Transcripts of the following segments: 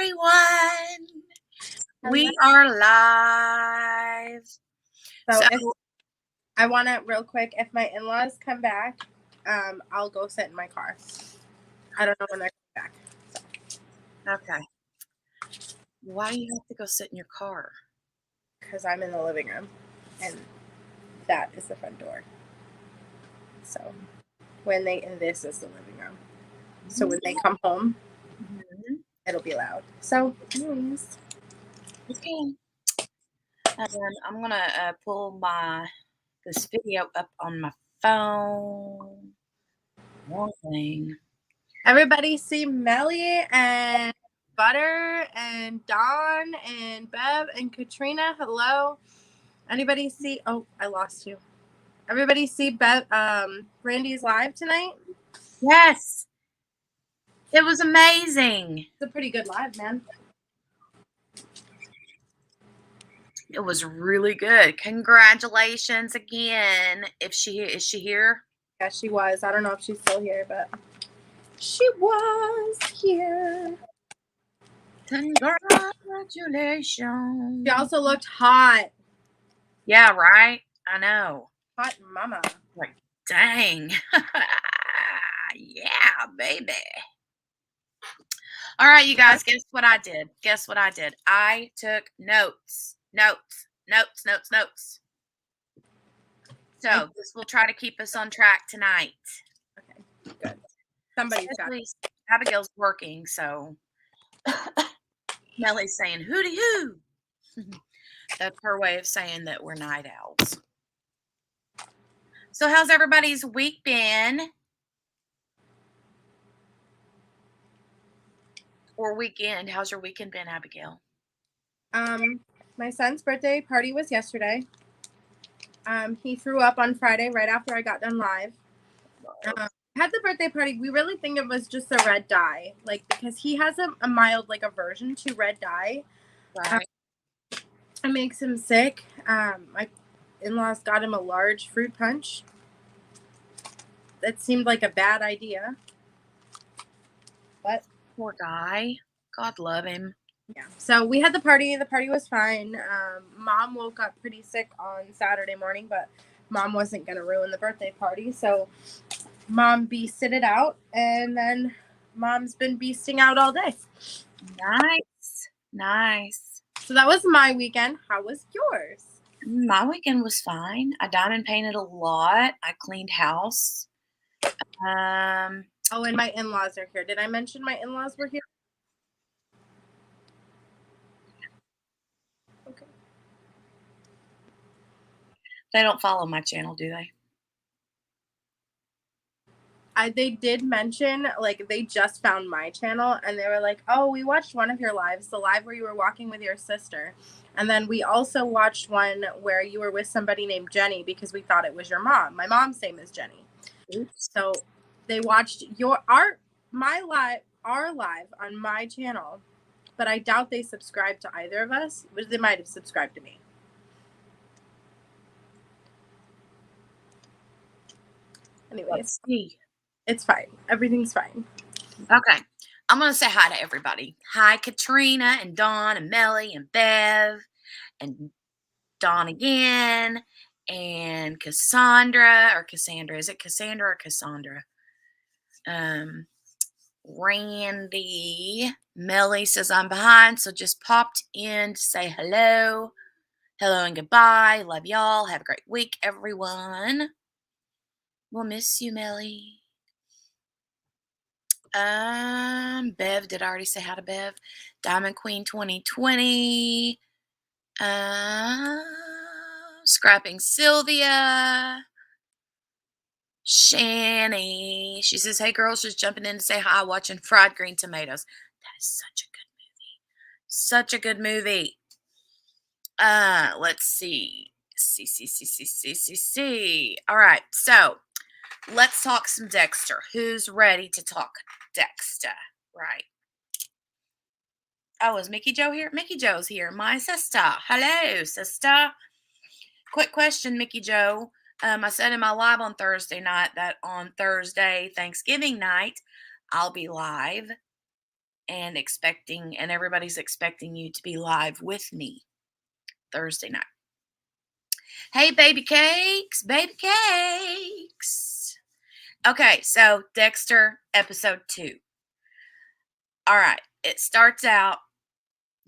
everyone. We Hello. are live. So So, if I want to real quick, if my in-laws come back, I'll go sit in my car. I don't know when they're coming back. okay. Why do you have to go sit in your car? Because I'm in the living room, and that is the front door. So and this is the living room. So when they come home, it'll be loud. So, anyways. Okay. I'm gonna pull this video up on my phone. One thing. Everybody see Melly and Butter and Dawn and Bev and Katrina. Hello. Anybody see? Oh, I lost you. Everybody see Randy's live tonight? Yes. It was amazing. It's a pretty good live, man. It was really good. Congratulations again. Is she here? Yeah, she was. I don't know if she's still here, but she was here. Congratulations. She also looked hot. Yeah, right? I know. Hot mama. Like, dang. Yeah, baby. All right, you guys, guess what I did? Guess what I did? I took notes. So this will try to keep us on track tonight. Okay, good. Somebody's got it. Abigail's working, so Melly's saying hooty hoo. That's her way of saying that we're night owls. So how's everybody's week been? Or weekend? How's your weekend been, Abigail? My son's birthday party was yesterday. He threw up on Friday right after I got done live. Had the birthday party. We really think it was just a red dye, like because he has a mild like aversion to red dye. Right. It makes him sick. My in-laws got him a large fruit punch. That seemed like a bad idea. But poor guy. God love him. Yeah. So we had the party. The party was fine. Mom woke up pretty sick on Saturday morning, but Mom wasn't going to ruin the birthday party. So Mom beasted it out, and then Mom's been beasting out all day. Nice. So that was my weekend. How was yours? My weekend was fine. I diamond painted a lot. I cleaned house. Oh, and my in-laws are here. Did I mention my in-laws were here? Okay. They don't follow my channel, do they? They did mention, like, they just found my channel, and they were like, oh, we watched one of your lives, the live where you were walking with your sister. And then we also watched one where you were with somebody named Jenny because we thought it was your mom. My mom's name is Jenny. Oops. So they watched our live on my channel, but I doubt they subscribed to either of us. But they might have subscribed to me. Anyways, let's see. It's fine. Everything's fine. Okay. I'm going to say hi to everybody. Hi, Katrina and Dawn and Melly and Bev and Dawn again and Cassandra or Cassandra. Is it Cassandra or Cassandra? Randy. Melly says I'm behind, so just popped in to say hello. Hello and goodbye. Love y'all. Have a great week, everyone. We'll miss you, Melly. Bev, did I already say hi to Bev? Diamond Queen 2020. Scrapping Sylvia. Shani. She says, hey girls, just jumping in to say hi, watching Fried Green Tomatoes. That is such a good movie. Such a good movie. Let's see. See. All right, so let's talk some Dexter. Who's ready to talk Dexter? Right. Oh, is Mickey Joe here? Mickey Joe's here. My sister. Hello, sister. Quick question, Mickey Joe. I said in my live on Thursday night that on Thursday, Thanksgiving night, I'll be live. and everybody's expecting you to be live with me Thursday night. Hey, baby cakes, baby cakes. Okay, so Dexter episode 2. All right, it starts out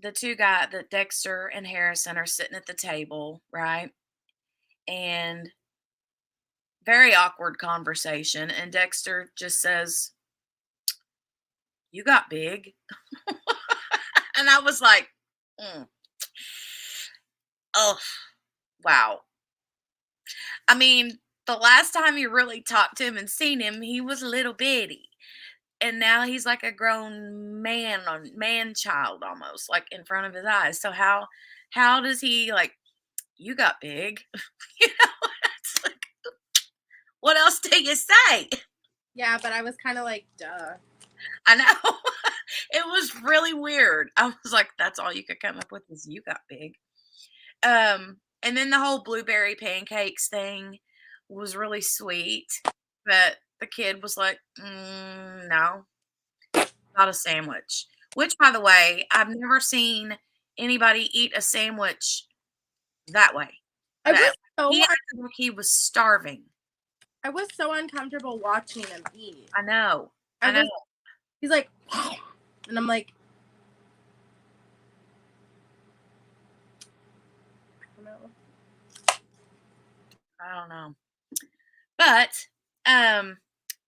that Dexter and Harrison are sitting at the table, right? And very awkward conversation. And Dexter just says, "You got big." And I was like, oh, wow. I mean, the last time you really talked to him and seen him, he was a little bitty. And now he's like a grown man child almost, like in front of his eyes. So how does he like, you got big? You know, it's like, what else do you say? Yeah, but I was kind of like, duh. I know. It was really weird. I was like, that's all you could come up with is you got big. And then the whole blueberry pancakes thing was really sweet. But the kid was like, no, not a sandwich. Which, by the way, I've never seen anybody eat a sandwich that way. I was He acted like he was starving. I was so uncomfortable watching him eat. I know. I know. He's like, and I'm like, I don't know. But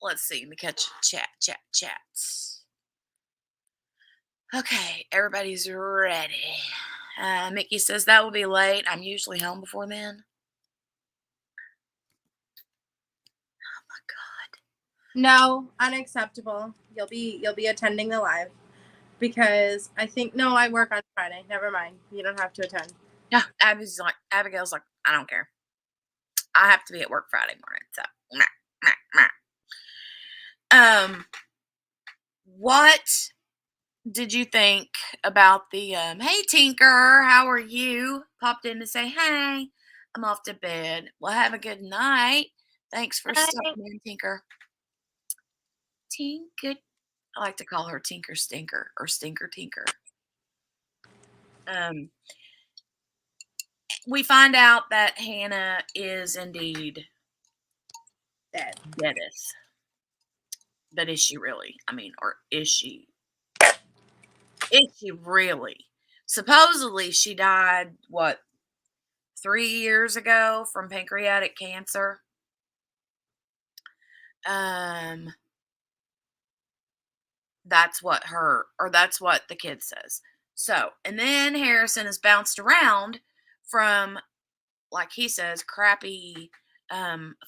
let's see. Let me catch chats. Okay, everybody's ready. Mickey says that will be late. I'm usually home before then. Oh my God. No, unacceptable. You'll be attending the live because I work on Friday. Never mind. You don't have to attend. Yeah, Abigail's like, I don't care. I have to be at work Friday morning. So what did you think about the hey Tinker, how are you? Popped in to say, hey, I'm off to bed. Well, have a good night. Thanks for stopping in, Tinker. Tinker. I like to call her Tinker Stinker or Stinker Tinker. We find out that Hannah is indeed deadeth. But is she really? I mean, or is she? Is she really? Supposedly she died, 3 years ago from pancreatic cancer. That's what the kid says. So, and then Harrison is bounced around from, like he says, crappy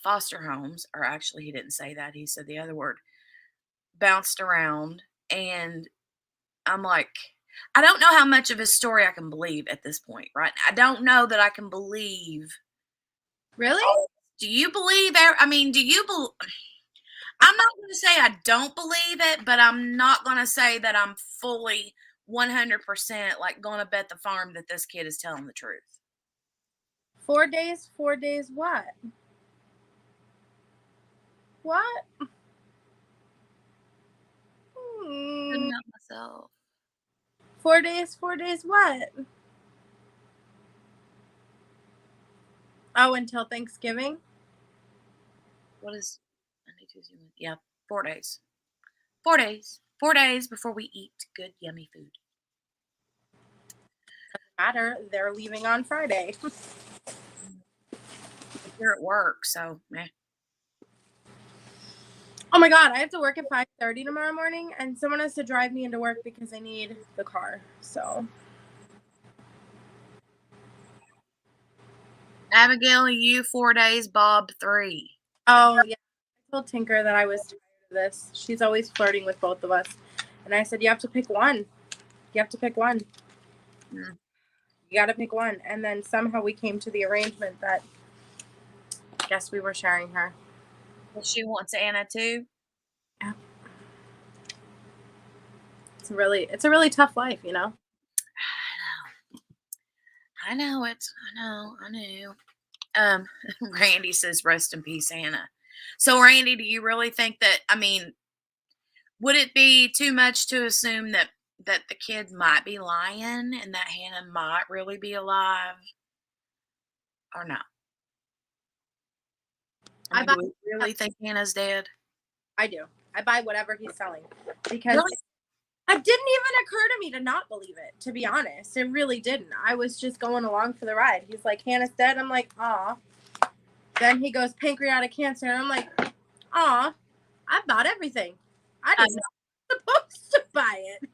foster homes, or actually he didn't say that, he said the other word, bounced around, and I'm like, I don't know how much of his story I can believe at this point, right? I don't know that I can believe. Really? Do you believe? I mean, do you believe? I'm not going to say I don't believe it, but I'm not going to say that I'm fully 100% like going to bet the farm that this kid is telling the truth. 4 days, what? What? Couldn't help myself. 4 days, what? Oh, until Thanksgiving? What is Monday, Tuesday, Wednesday? Yeah, 4 days. 4 days. 4 days before we eat good, yummy food. Doesn't matter. They're leaving on Friday. You're at work, so meh. Oh my God, I have to work at 5:30 tomorrow morning, and someone has to drive me into work because I need the car. So, Abigail, you 4 days, Bob 3. oh yeah, I told Tinker that I was tired of this. She's always flirting with both of us, and I said you have to pick one. You have to pick one. Mm. You got to pick one, and then somehow we came to the arrangement that I guess we were sharing her. Well, she wants Anna too. Yeah. It's a really tough life, you know. I know. Randy says, rest in peace, Hannah. So, Randy, do you really think that, I mean, would it be too much to assume that that the kid might be lying and that Hannah might really be alive or no? I mean, do we really think Hannah's dead? I do. I buy whatever he's selling because Really? it didn't even occur to me to not believe it, to be honest. It really didn't. I was just going along for the ride. He's like, Hannah's dead. I'm like, aw. Then he goes, pancreatic cancer. And I'm like, aw, I bought everything. I didn't know I was supposed to buy it.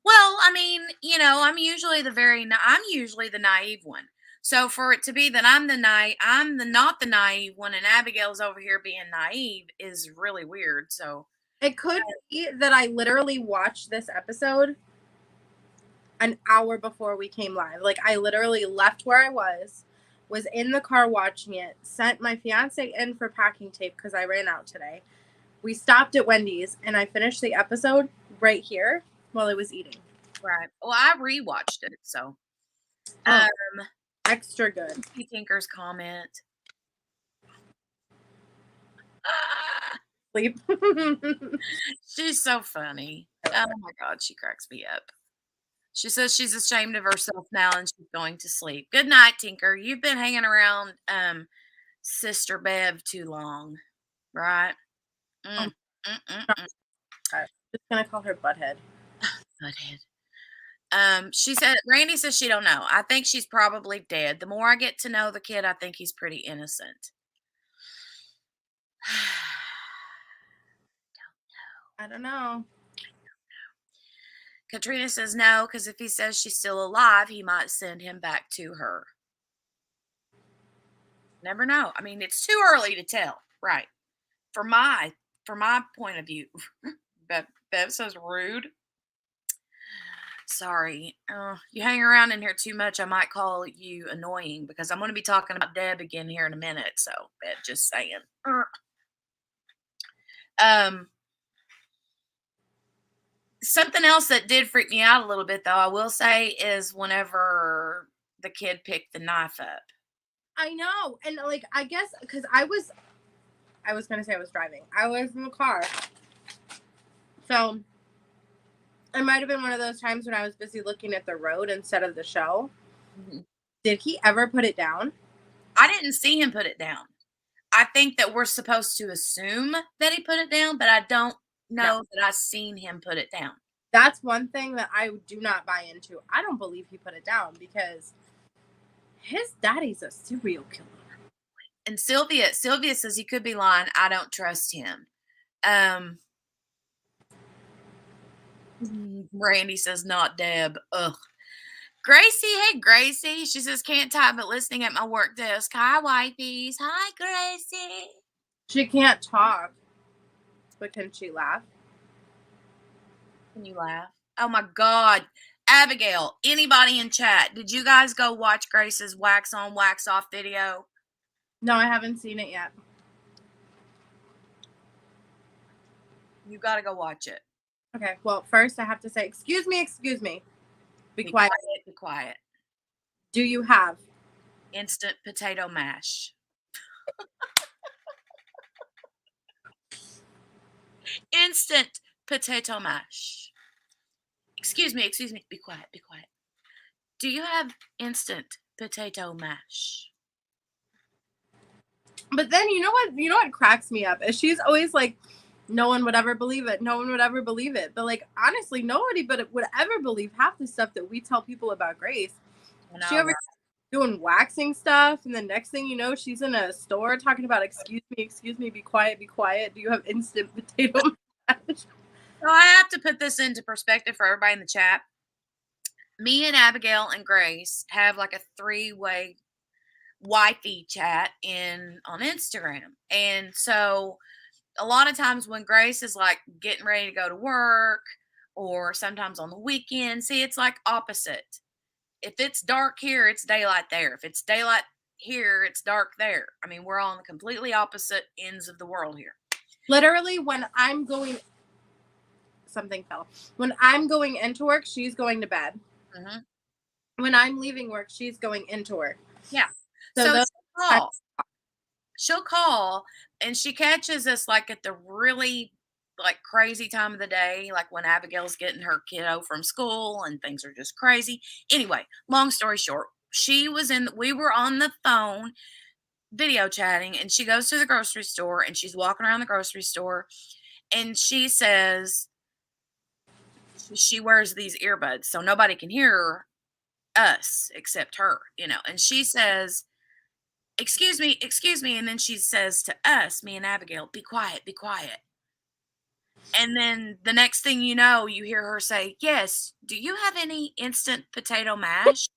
Well, I mean, I'm usually the naive one. So for it to be that I'm the not the naive one, and Abigail's over here being naive is really weird. So It could be that I literally watched this episode an hour before we came live. Like, I literally left where I was in the car watching it, sent my fiance in for packing tape because I ran out today. We stopped at Wendy's, and I finished the episode right here while I was eating. right. Well, I rewatched it, so Extra good. see Tinker's comment. Ah, Sleep. she's so funny. Oh my God, she cracks me up. She says she's ashamed of herself now and she's going to sleep. Good night, Tinker. You've been hanging around Sister Bev too long, right? I'm just gonna call her Butthead. Butthead. She said Randy says she don't know. I think she's probably dead. The more I get to know the kid, I think he's pretty innocent. I don't know. Katrina says no, because if he says she's still alive, he might send him back to her. Never know. I mean, it's too early to tell, right? For my point of view. Bev says rude. Sorry. You hang around in here too much, I might call you annoying because I'm going to be talking about Deb again here in a minute. So, Bev, just saying. Something else that did freak me out a little bit, though, I will say, is whenever the kid picked the knife up. I know. And like, I guess because I was going to say I was driving. I was in the car. So it might have been one of those times when I was busy looking at the road instead of the show. Mm-hmm. Did he ever put it down? I didn't see him put it down. I think that we're supposed to assume that he put it down, but I don't know that I've seen him put it down. That's one thing that I do not buy into. I don't believe he put it down because his daddy's a serial killer. And Sylvia says he could be lying. I don't trust him. Randy says not Deb. Ugh. Gracie, hey Gracie. She says can't type but listening at my work desk. Hi, wifeys. Hi, Gracie. She can't talk, but can she laugh? Can you laugh? Oh my God. Abigail, anybody in chat, did you guys go watch Grace's wax on, wax off video? No, I haven't seen it yet. You got to go watch it. Okay, well, first I have to say, excuse me. Be quiet. Be quiet. Do you have instant potato mash? Instant potato mash. Excuse me. Be quiet. Do you have instant potato mash? But then you know what cracks me up is she's always like, no one would ever believe it. But like, honestly, nobody would ever believe half the stuff that we tell people about Grace. She ever doing waxing stuff, and the next thing you know, she's in a store talking about, excuse me, be quiet. Do you have instant potato mash? So I have to put this into perspective for everybody in the chat. Me and Abigail and Grace have like a 3-way wifey chat on Instagram. And so a lot of times when Grace is like getting ready to go to work or sometimes on the weekend, see, it's like opposite. If it's dark here, it's daylight there. If it's daylight here, it's dark there. I mean, we're on the completely opposite ends of the world here. Literally, when I'm going, something fell. When I'm going into work, she's going to bed. Mm-hmm. When I'm leaving work, she's going into work. Yeah. So she'll call and she catches us like at the really like crazy time of the day, like when Abigail's getting her kiddo from school and things are just crazy. Anyway, long story short, we were on the phone video chatting, and she goes to the grocery store and she's walking around the grocery store, and she says she wears these earbuds so nobody can hear us except her, and she says, excuse me, and then she says to us, me and Abigail, be quiet, be quiet. And then the next thing you know, you hear her say, yes, do you have any instant potato mash?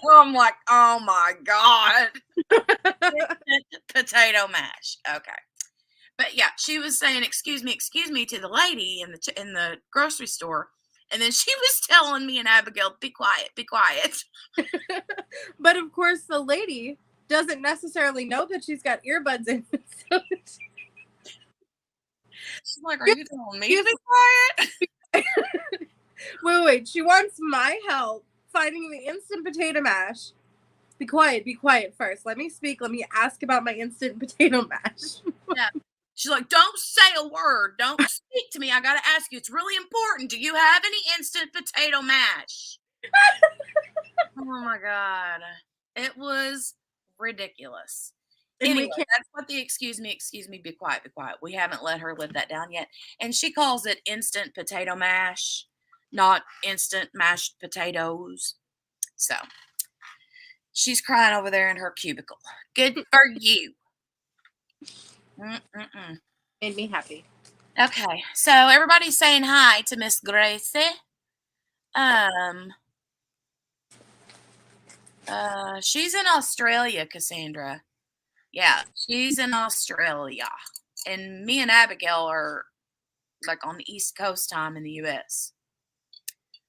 Oh, I'm like, oh my God. Instant potato mash. Okay. But yeah, she was saying, excuse me to the lady in the grocery store. And then she was telling me and Abigail, be quiet, be quiet. But of course, the lady doesn't necessarily know that she's got earbuds in. So she's like, are you telling me to be quiet? Wait. She wants my help finding the instant potato mash. Be quiet first. Let me speak. Let me ask about my instant potato mash. Yeah. She's like, don't say a word. Don't speak to me. I got to ask you. It's really important. Do you have any instant potato mash? Oh, my God. It was ridiculous. And anyway, that's what the excuse me, be quiet, be quiet. We haven't let her live that down yet. And she calls it instant potato mash, not instant mashed potatoes. So she's crying over there in her cubicle. Good for you. Made me happy. Okay, so everybody's saying hi to Miss Gracie. She's in Australia, Cassandra. Yeah, she's in Australia. And me and Abigail are like on the East Coast time in the US.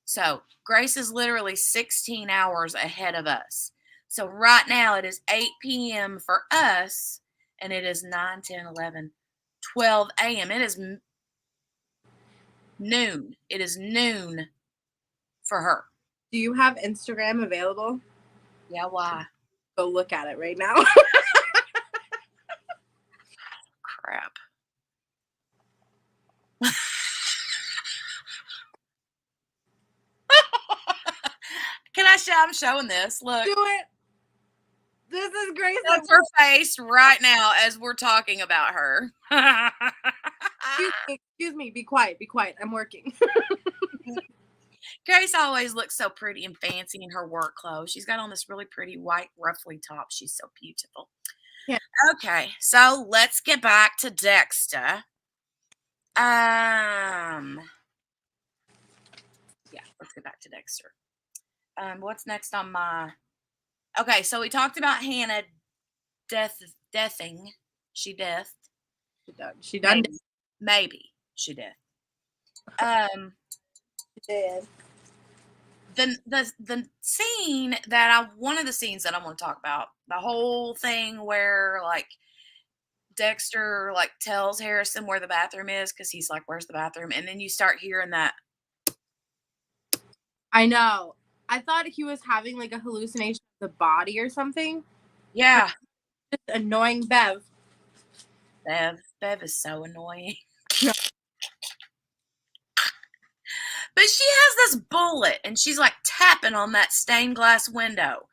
So Grace is literally 16 hours ahead of us. So right now it is 8 p.m. for us, and it is 9, 10, 11, 12 a.m. It is noon. It is noon for her. Do you have Instagram available? Yeah, why? Go look at it right now. Crap. Can I show? I'm showing this. Look. Do it. This is Grace. That's her face right now as we're talking about her. Excuse me. Be quiet. Be quiet. I'm working. Grace always looks so pretty and fancy in her work clothes. She's got on this really pretty white ruffly top. She's so beautiful. Yeah. Okay, so let's get back to Dexter. Yeah, let's get back to Dexter. What's next on my... Okay, so we talked about Hannah deathing. She deathed. She done. Maybe she did. She did. The scene that one of the scenes that I want to talk about, the whole thing where like Dexter like tells Harrison where the bathroom is because he's like, where's the bathroom? And then you start hearing that. I know. I thought he was having like a hallucination of the body or something. Yeah. Just annoying Bev. Bev is so annoying. But she has this bullet and she's like tapping on that stained glass window.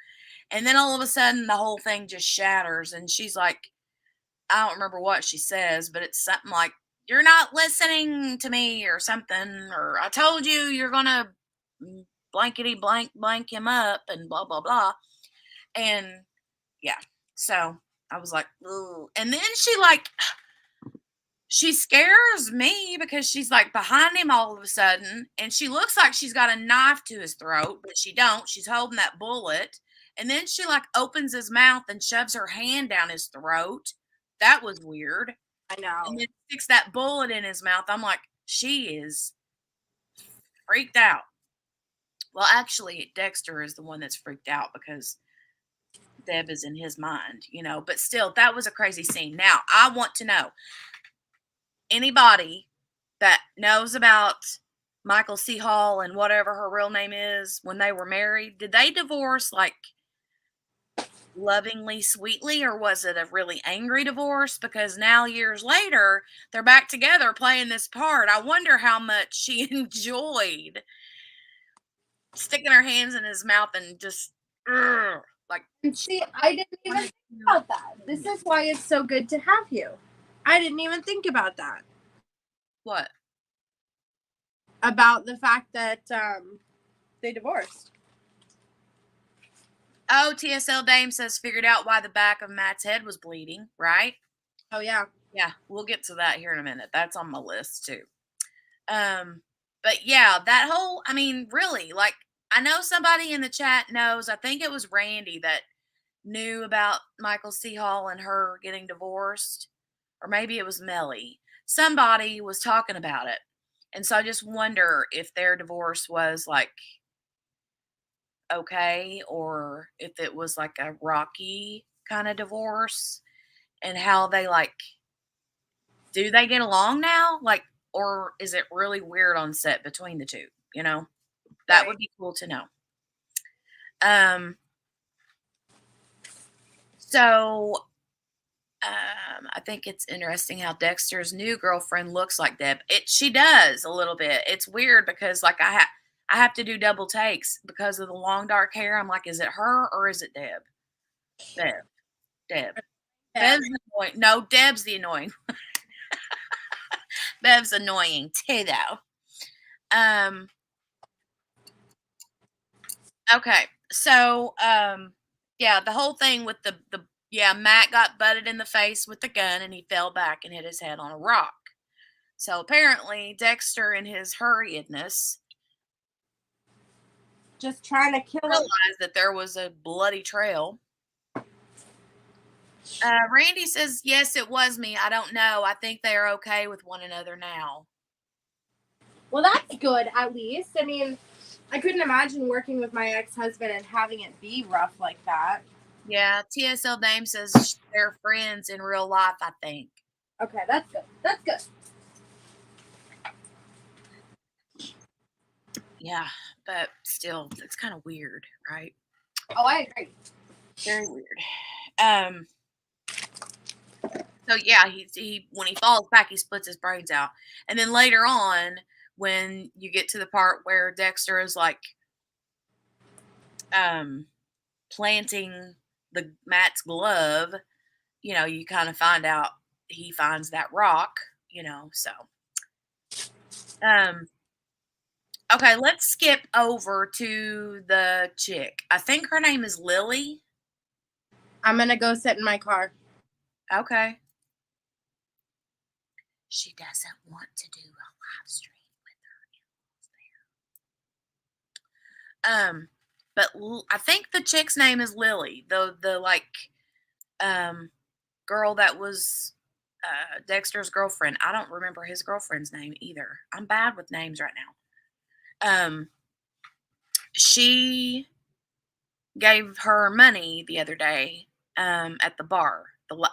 And then all of a sudden the whole thing just shatters and she's like, I don't remember what she says, but it's something like, you're not listening to me or something, or I told you you're going to blankety blank him up and blah, blah, blah. And yeah, so I was like, ooh. And then she scares me because she's like behind him all of a sudden and she looks like she's got a knife to his throat, but she don't. She's holding that bullet. And then she like opens his mouth and shoves her hand down his throat. That was weird. I know. And then sticks that bullet in his mouth. I'm like, she is freaked out. Well, actually, Dexter is the one that's freaked out because Deb is in his mind, but still, that was a crazy scene. Now, I want to know, anybody that knows about Michael C. Hall and whatever her real name is when they were married, did they divorce like lovingly, sweetly, or was it a really angry divorce? Because now, years later, they're back together playing this part. I wonder how much she enjoyed sticking her hands in his mouth and just, like, And see, I didn't even think about that. This is why it's so good to have you. I didn't even think about that. what? About the fact that they divorced. Oh, TSL Dame says figured out why the back of Matt's head was bleeding, right? Oh yeah. Yeah, we'll get to that here in a minute. That's on my list too. But yeah, that whole, I mean, really, like, I know somebody in the chat knows, I think it was Randy that knew about Michael C. Hall and her getting divorced, or maybe it was Melly. Somebody was talking about it. And so I just wonder if their divorce was like okay, or if it was like a rocky kind of divorce, and how they like, do they get along now? Like, or is it really weird on set between the two? You know, that Right. would be cool to know. Um, so I think it's interesting how Dexter's new girlfriend looks like Deb. She does a little bit. It's weird because like I have to do double takes because of the long dark hair. I'm like, is it her or is it Deb? Deb. Deb. Yeah. Bev's annoying. No, Deb's the annoying. Bev's annoying too, though. Okay. So, yeah, the whole thing with the yeah, Matt got butted in the face with the gun and he fell back and hit his head on a rock. So apparently Dexter in his hurriedness Just trying to kill him. realized that there was a bloody trail. Randy says, yes, it was me. I don't know. I think they are okay with one another now. Well, that's good, at least. I mean, I couldn't imagine working with my ex-husband and having it be rough like that. Yeah, TSL Dame says they're friends in real life, I think. Okay, that's good. That's good. Yeah, but still, it's kind of weird, right? Oh, I agree. Very weird. So yeah, he when he falls back, he splits his brains out, and then later on, when you get to the part where Dexter is like, planting the Matt's glove, you know, you kind of find out he finds that rock, you know. So, okay, let's skip over to the chick. I think her name is Lily. I'm gonna go sit in my car. Okay. She doesn't want to do a live stream with her. But I think the chick's name is Lily. The like, girl that was Dexter's girlfriend. I don't remember his girlfriend's name either. I'm bad with names right now. She gave her money the other day at the bar,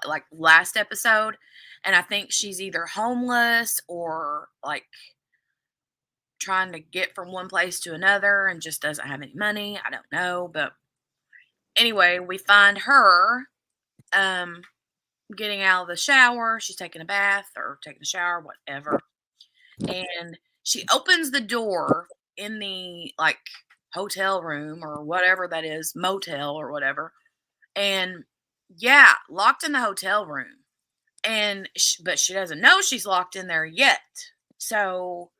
like last episode, and I think she's either homeless or like trying to get from one place to another and just doesn't have any money. I don't know, but anyway, we find her getting out of the shower. She's taking a bath or taking a shower, whatever, and she opens the door in the like hotel room or whatever that is, motel or whatever. And yeah, locked in the hotel room. And but she doesn't know she's locked in there yet. So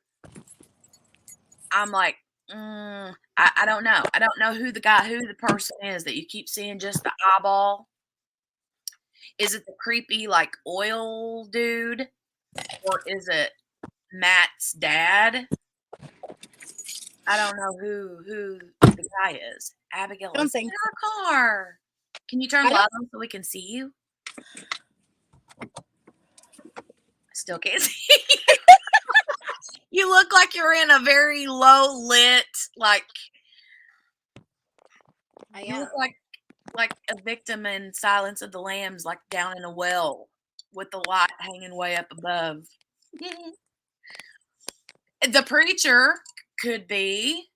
I'm like, I don't know. I don't know who the person is that you keep seeing just the eyeball. Is it the creepy like oil dude, or is it Matt's dad? I don't know who the guy is. Abigail Don't is in think her car. Can you turn I loud on so we can see you? I still can't see you. You look like you're in a very low lit, like I you am. look like a victim in Silence of the Lambs, like down in a well with the light hanging way up above. The preacher could be.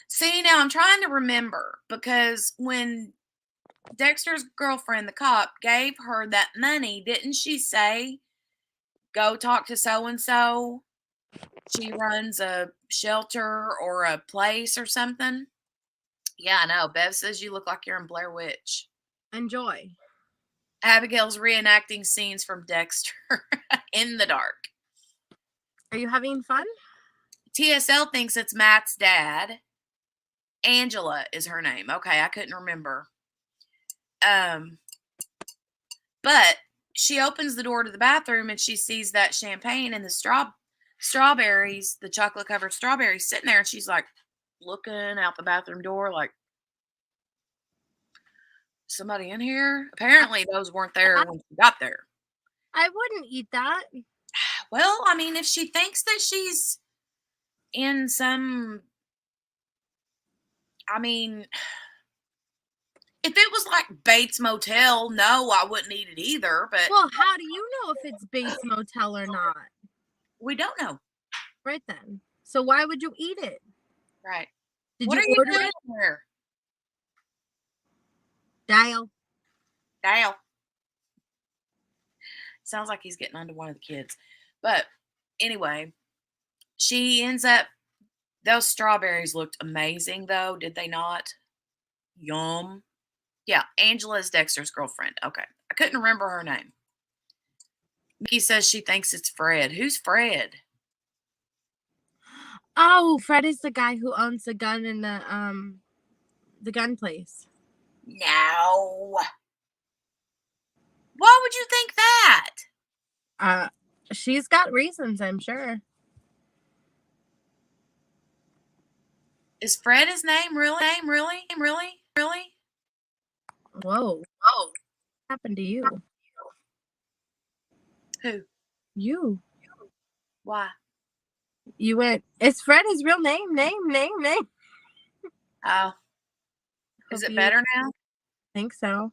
See, now I'm trying to remember because when Dexter's girlfriend, the cop, gave her that money. Didn't she say, go talk to so-and-so? She runs a shelter or a place or something. Yeah, I know. Bev says you look like you're in Blair Witch. Enjoy. Abigail's reenacting scenes from Dexter in the dark. Are you having fun? TSL thinks it's Matt's dad. Angela is her name. Okay, I couldn't remember. But she opens the door to the bathroom and she sees that champagne and the strawberries, the chocolate covered strawberries sitting there, and she's like looking out the bathroom door like, somebody in here? Apparently those weren't there when she got there. I wouldn't eat that. Well, I mean, if she thinks that she's in some, I mean, if it was like Bates Motel, no, I wouldn't eat it either. But Well, how do you know if it's Bates Motel or not? we don't know. Right then. So why would you eat it? Right. Did What you are you order doing it? here? Dial. Dial. Sounds like he's getting onto one of the kids. But anyway, she ends up, those strawberries looked amazing though, did they not? Yum. Yeah, Angela is Dexter's girlfriend. Okay. I couldn't remember her name. Mickey says she thinks it's Fred. Who's Fred? Oh, Fred is the guy who owns the gun in the gun place. No. Why would you think that? She's got reasons, I'm sure. Is Fred his name? Really? Really? Whoa. What happened to you? Who? You. Why? You went, is Fred his real name? Name. Oh. Is Hope it you better now? think so.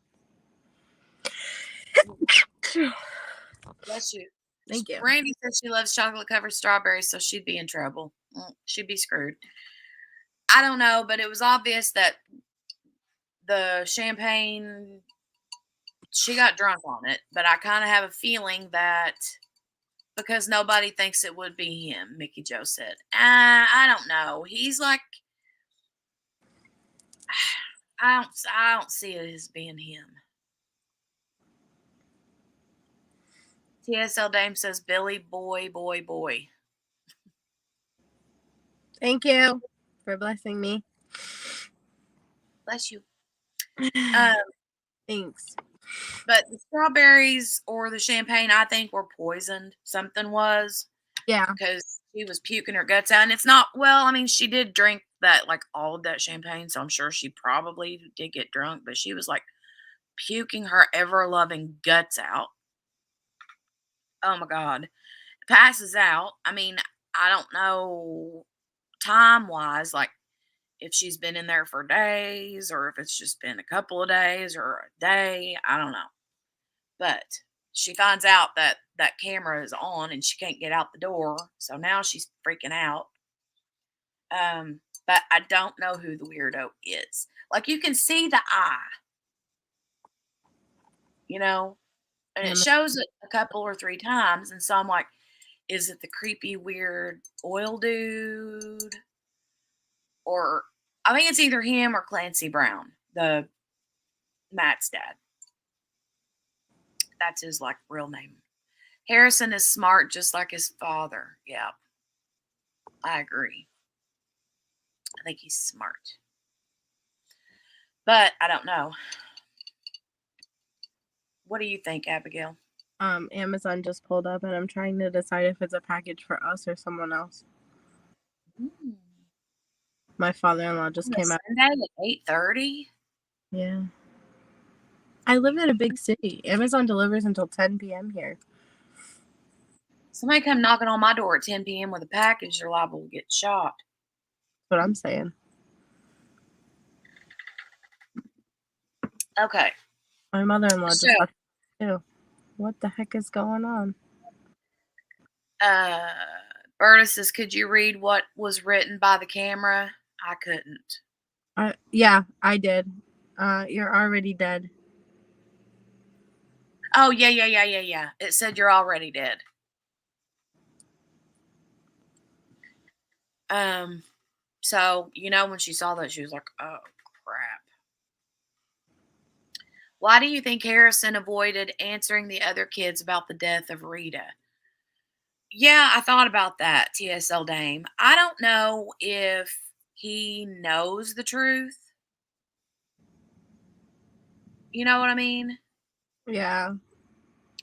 Bless you. Thank you. Randy says she loves chocolate covered strawberries, so she'd be in trouble. She'd be screwed. I don't know, but it was obvious that the champagne, she got drunk on it. But I kind of have a feeling that because nobody thinks it would be him, Mickey Joe said. I don't know. He's like, I don't see it as being him. TSL Dame says Billy boy. Thank you for blessing me. Bless you. Thanks. But the strawberries or the champagne, I think, were poisoned. Something was. Yeah. Because she was puking her guts out. And it's not, well, I mean, she did drink that, like, all of that champagne. So I'm sure she probably did get drunk. But she was, like, puking her ever-loving guts out. Oh, my God. Passes out. I mean, I don't know time-wise, like, if she's been in there for days or if it's just been a couple of days or a day. I don't know. But she finds out that that camera is on and she can't get out the door. So now she's freaking out. But I don't know who the weirdo is. Like, you can see the eye, you know, and it shows it a couple or three times. And so I'm like, is it the creepy, weird oil dude? Or I think it's either him or Clancy Brown, the Matt's dad. That's his, like, real name. Harrison is smart just like his father. Yeah, I agree. I think he's smart. But I don't know. What do you think, Abigail? Amazon just pulled up and I'm trying to decide if it's a package for us or someone else. My father-in-law just came out. Sunday at 8:30? Yeah. I live in a big city. Amazon delivers until 10 p.m. here. Somebody come knocking on my door at 10 p.m. with a package, they're liable to get shot. That's what I'm saying. Okay. My mother-in-law just left too. What the heck is going on? Berta says, could you read what was written by the camera? I couldn't. Yeah, I did. You're already dead. Oh, yeah. It said you're already dead. So, when she saw that, she was like, oh, crap. Why do you think Harrison avoided answering the other kids about the death of Rita? Yeah, I thought about that, TSL Dame. I don't know if he knows the truth. You know what I mean? Yeah.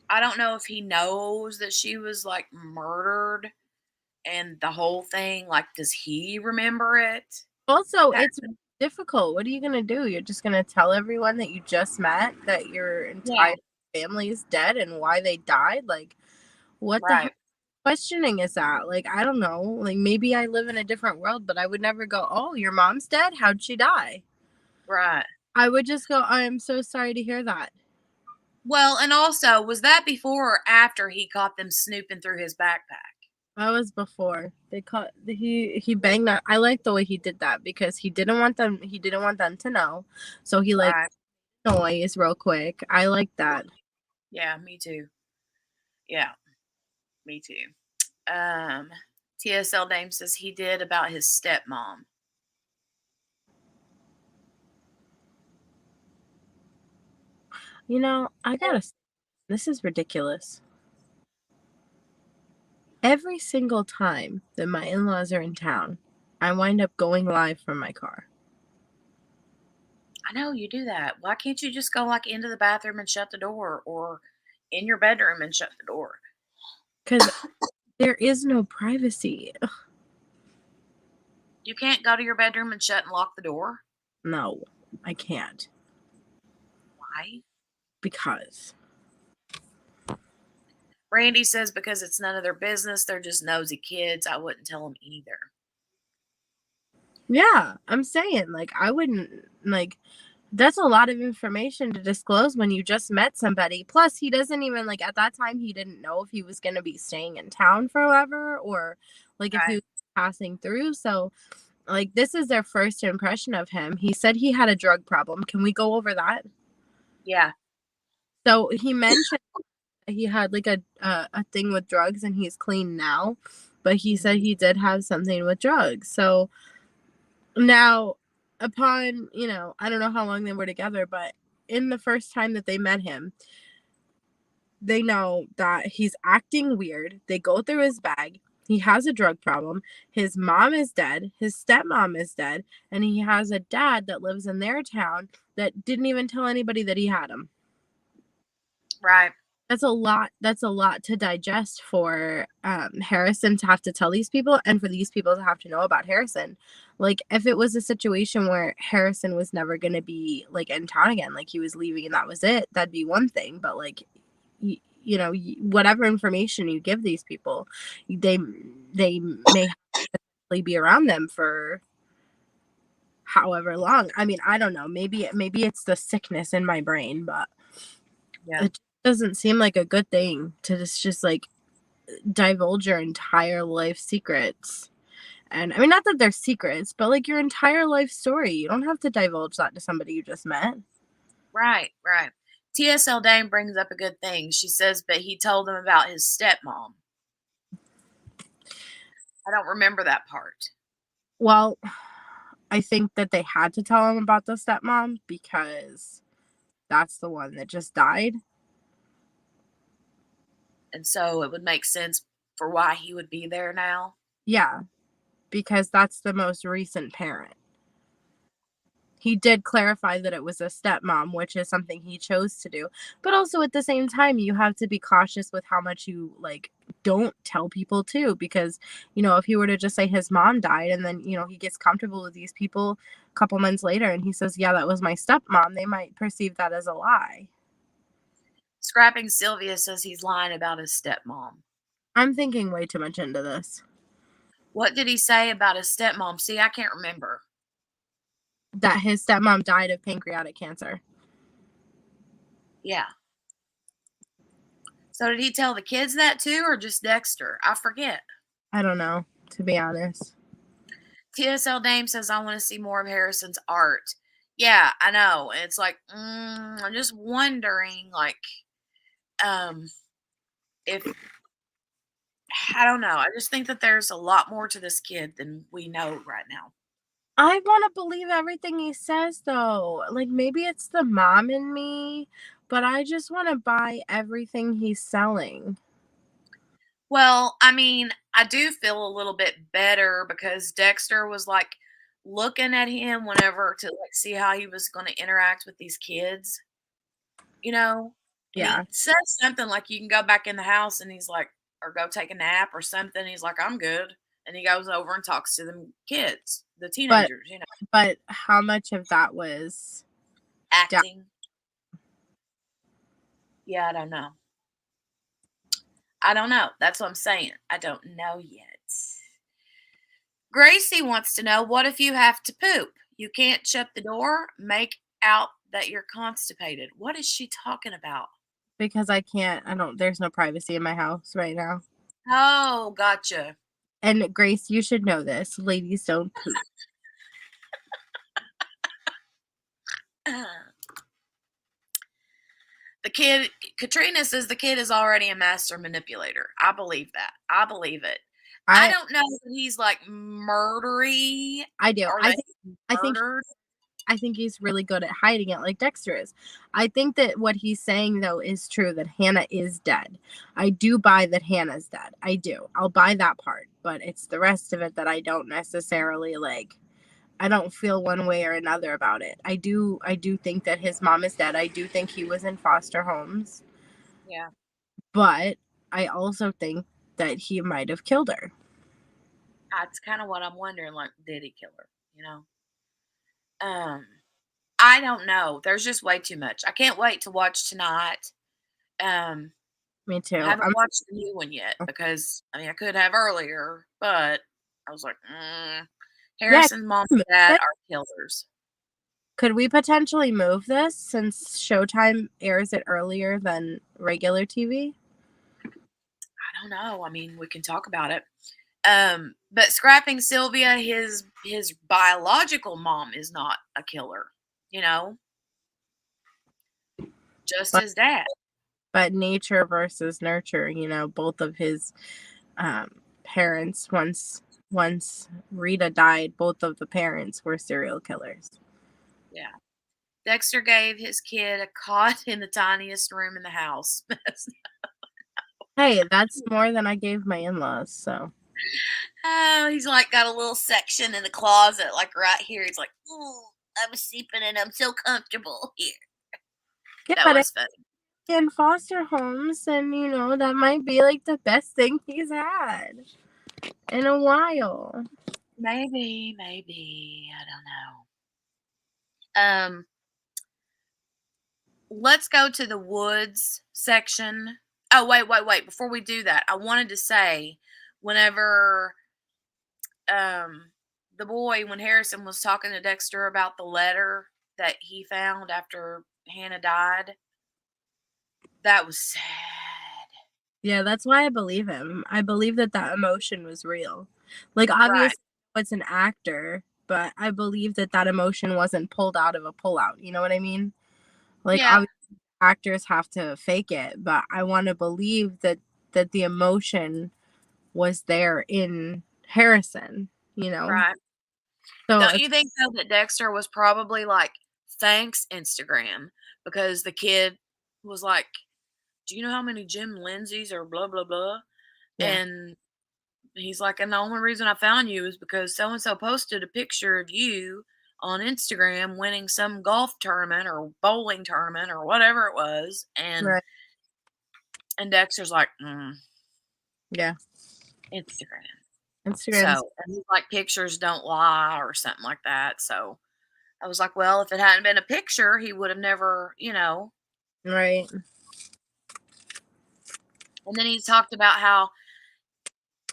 I don't know if he knows that she was like murdered and the whole thing. Like, does he remember it? Also, it's difficult. What are you going to do? You're just going to tell everyone that you just met that your Yeah, entire family is dead and why they died? Like, what the right, heck questioning is that? Like, I don't know. Like, maybe I live in a different world, but I would never go, oh, your mom's dead? How'd she die? right. I would just go, I am so sorry to hear that. Well, and also, was that before or after he caught them snooping through his backpack? That was before they caught he banged that. I like the way he did that because he didn't want them to know. So he like Right. noise real quick. I like that. Yeah, me too. Yeah, me too. Um, TSL Dame says he did about his stepmom. I gotta say, this is ridiculous. Every single time that my in-laws are in town, I wind up going live from my car. I know you do that. Why can't you just go like into the bathroom and shut the door or in your bedroom and shut the door? Because there is no privacy. You can't go to your bedroom and shut and lock the door? No, I can't. Why? Because. Randy says because it's none of their business. They're just nosy kids. I wouldn't tell them either. Yeah, I'm saying, like, I wouldn't, like, that's a lot of information to disclose when you just met somebody. Plus, he doesn't even, like, at that time, he didn't know if he was going to be staying in town forever or, like, if he Right. was passing through. So, like, this is their first impression of him. He said he had a drug problem. Can we go over that? Yeah. So, he mentioned he had, like, a thing with drugs and he's clean now, but he said he did have something with drugs. So, now, upon, I don't know how long they were together, but in the first time that they met him, they know that he's acting weird. They go through his bag. He has a drug problem. His mom is dead. His stepmom is dead. And he has a dad that lives in their town that didn't even tell anybody that he had him. Right. That's a lot. That's a lot to digest for Harrison to have to tell these people and for these people to have to know about Harrison. Like, if it was a situation where Harrison was never going to be like in town again, like he was leaving and that was it, that'd be one thing. But like, whatever information you give these people, they may be around them for however long. I mean, I don't know. Maybe it's the sickness in my brain, but Yeah. it doesn't seem like a good thing to just like divulge your entire life secrets. And I mean, not that they're secrets, but like your entire life story. You don't have to divulge that to somebody you just met. Right. Right. TSL Dame brings up a good thing. She says, but he told them about his stepmom. I don't remember that part. Well, I think that they had to tell him about the stepmom because that's the one that just died. And so it would make sense for why he would be there now. Yeah, because that's the most recent parent. He did clarify that it was a stepmom, which is something he chose to do. But also at the same time, you have to be cautious with how much you like don't tell people too, because if he were to just say his mom died and then he gets comfortable with these people a couple months later and he says, yeah, that was my stepmom, they might perceive that as a lie. Scrapping Sylvia says he's lying about his stepmom. I'm thinking way too much into this. What did he say about his stepmom? See, I can't remember. That his stepmom died of pancreatic cancer. Yeah. So did he tell the kids that too, or just Dexter? I forget. I don't know, to be honest. TSL Dame says I want to see more of Harrison's art. Yeah, I know. It's like, I'm just wondering, like, um, if I don't know. I just think that there's a lot more to this kid than we know right now. I want to believe everything he says, though. Like, maybe it's the mom in me, but I just want to buy everything he's selling. Well, I mean, I do feel a little bit better because Dexter was like looking at him whenever to like see how he was going to interact with these kids, you know? And Yeah. he says something like, you can go back in the house, and he's like, or go take a nap or something. He's like, I'm good. And he goes over and talks to the kids, the But teenagers, but how much of that was down? acting. Yeah, I don't know. I don't know. That's what I'm saying. I don't know yet. Gracie wants to know, what if you have to poop? You can't shut the door, make out that you're constipated. What is she talking about? Because I don't, there's no privacy in my house right now. Oh, gotcha. And Grace, you should know this. Ladies don't poop. The kid, Katrina says the kid is already a master manipulator. I believe that. I believe it. I I don't know that he's like murdery I do. or that he's I think murdered. I think he's really good at hiding it like Dexter is. I think that what he's saying though is true, that Hannah is dead. I do buy that Hannah's dead. I do. I'll buy that part, but it's the rest of it that I don't necessarily like. I don't feel one way or another about it. I do think that his mom is dead. I do think he was in foster homes, Yeah. but I also think that he might have killed her. That's kind of what I'm wondering. Like, did he kill her? You know? Um, I don't know. There's just way too much. I can't wait to watch tonight. Um, Me I too. haven't watched the new one yet because I mean I could have earlier, but I was like, Yeah, Harrison's mom and dad are killers. could we potentially move this since Showtime airs it earlier than regular TV? I don't know. I mean, we can talk about it. But scrapping Sylvia, his biological mom is not a killer, you know, just But his dad. nature versus nurture, both of his parents, once Rita died, both of the parents were serial killers. Yeah. Dexter gave his kid a cot in the tiniest room in the house. Hey, that's more than I gave my in-laws, so Oh, he's like got a little section in the closet, like right here. He's like, "Ooh, I'm sleeping and I'm so comfortable here." yeah, That but was funny. in foster homes, and that might be like the best thing he's had in a while. Maybe. I don't know. Let's go to the woods section. Oh, wait. Before we do that, I wanted to say, whenever the boy, when Harrison was talking to Dexter about the letter that he found after Hannah died, that was sad. Yeah, that's why I believe him. I believe that that emotion was real. Like, Right. obviously, it's an actor, but I believe that that emotion wasn't pulled out of a pullout. You know what I mean? Like, Yeah. obviously, actors have to fake it, but I want to believe that the emotion was there in Harrison. You know, Right. so Don't it's you think though that Dexter was probably like, thanks Instagram, because the kid was like, do you know how many Jim Lindsays or blah blah blah? yeah, And he's like, and the only reason I found you is because so and so posted a picture of you on Instagram winning some golf tournament or bowling tournament or whatever it was. right, And Dexter's like, yeah. Instagram. Instagram's So, and he's like, pictures don't lie or something like that. So I was like, well, if it hadn't been a picture, he would have never, right. And then he talked about how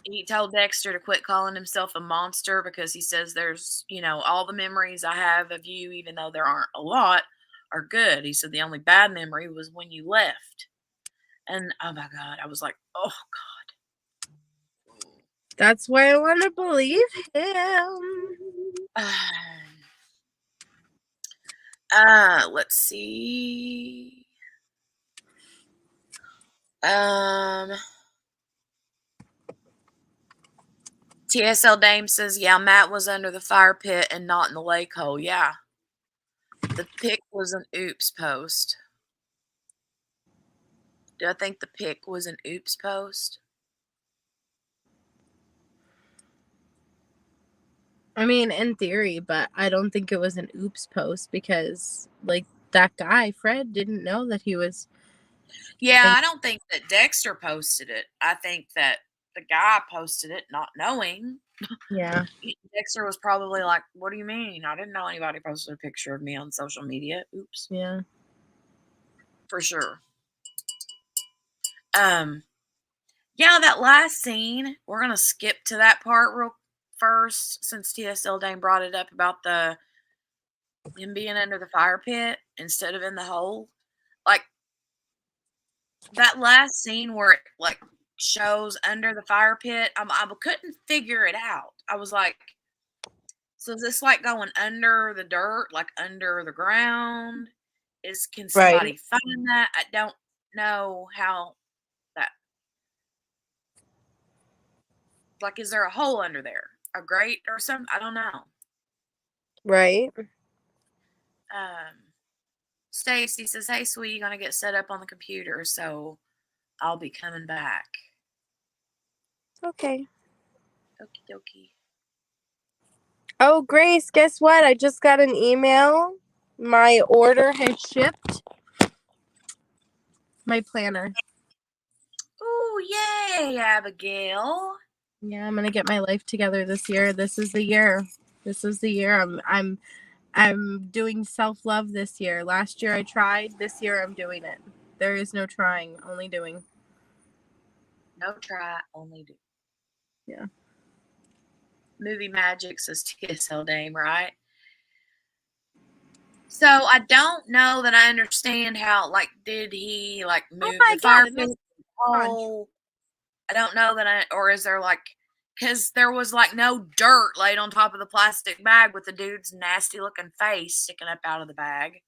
he told Dexter to quit calling himself a monster because he says there's, all the memories I have of you, even though there aren't a lot, are good. He said the only bad memory was when you left. And oh my God, I was like, oh That's why I want to believe him. God. Let's see. TSL Dame says, yeah, Matt was under the fire pit and not in the lake hole. Yeah. The pic was an oops post. Do I think the pic was an oops post? I mean, in theory, but I don't think it was an oops post because, like, that guy, Fred, didn't know that he was. Yeah, I don't think that Dexter posted it. I think that the guy posted it not knowing. Yeah. Dexter was probably like, what do you mean? I didn't know anybody posted a picture of me on social media. Oops. Yeah. For sure. Yeah, that last scene, we're gonna skip to that part real first since TSL Dane brought it up about him being under the fire pit instead of in the hole. Like that last scene where it like shows under the fire pit, I couldn't figure it out. I was like, so is this like going under the dirt, like under the ground? Can Right. somebody find that? I don't know how that, like, is there a hole under there? A grate or something? I don't know. Right. Stacy says, hey, sweetie, gonna get set up on the computer, so I'll be coming back. Okay. Okie dokie. Oh, Grace, guess what? I just got an email. My order has shipped. My planner. Oh, yay, Abigail. Yeah, I'm gonna get my life together this year. This is the year. This is the year. I'm doing self-love this year. Last year I tried. This year I'm doing it. There is no trying, only doing. No try, only do. Yeah. Movie magic says TSL Dame, right? So I don't know that I understand how, like, did he like move my the fire God, pit? Oh, I don't know or is there like, because there was like no dirt laid on top of the plastic bag with the dude's nasty looking face sticking up out of the bag,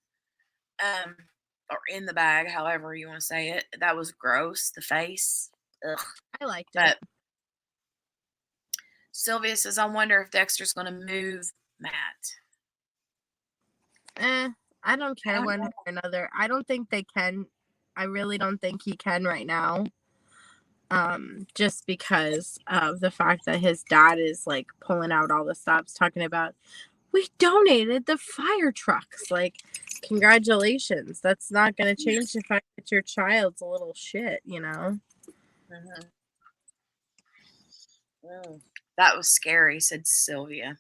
or in the bag, however you want to say it. That was gross. The face. Ugh. I liked But it. Sylvia says, I wonder if Dexter's going to move Matt. I don't care one way or another. I don't think they can. I really don't think he can right now. Just because of the fact that his dad is like pulling out all the stops, talking about, we donated the fire trucks. Like, congratulations. That's not going to change the fact that your child's a little shit, you know? Mm-hmm. That was scary, said Sylvia.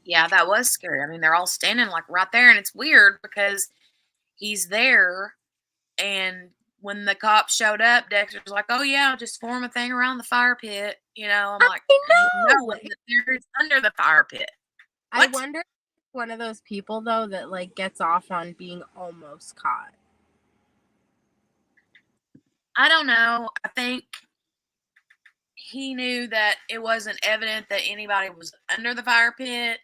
Yeah, that was scary. I mean, they're all standing like right there, and it's weird because he's there, and when the cops showed up, Dexter's like, "Oh yeah, just form a thing around the fire pit." You know, I'm like, I know. "No, it's under the fire pit." I What? wonder if one of those people though that like gets off on being almost caught. I don't know. I think he knew that it wasn't evident that anybody was under the fire pit,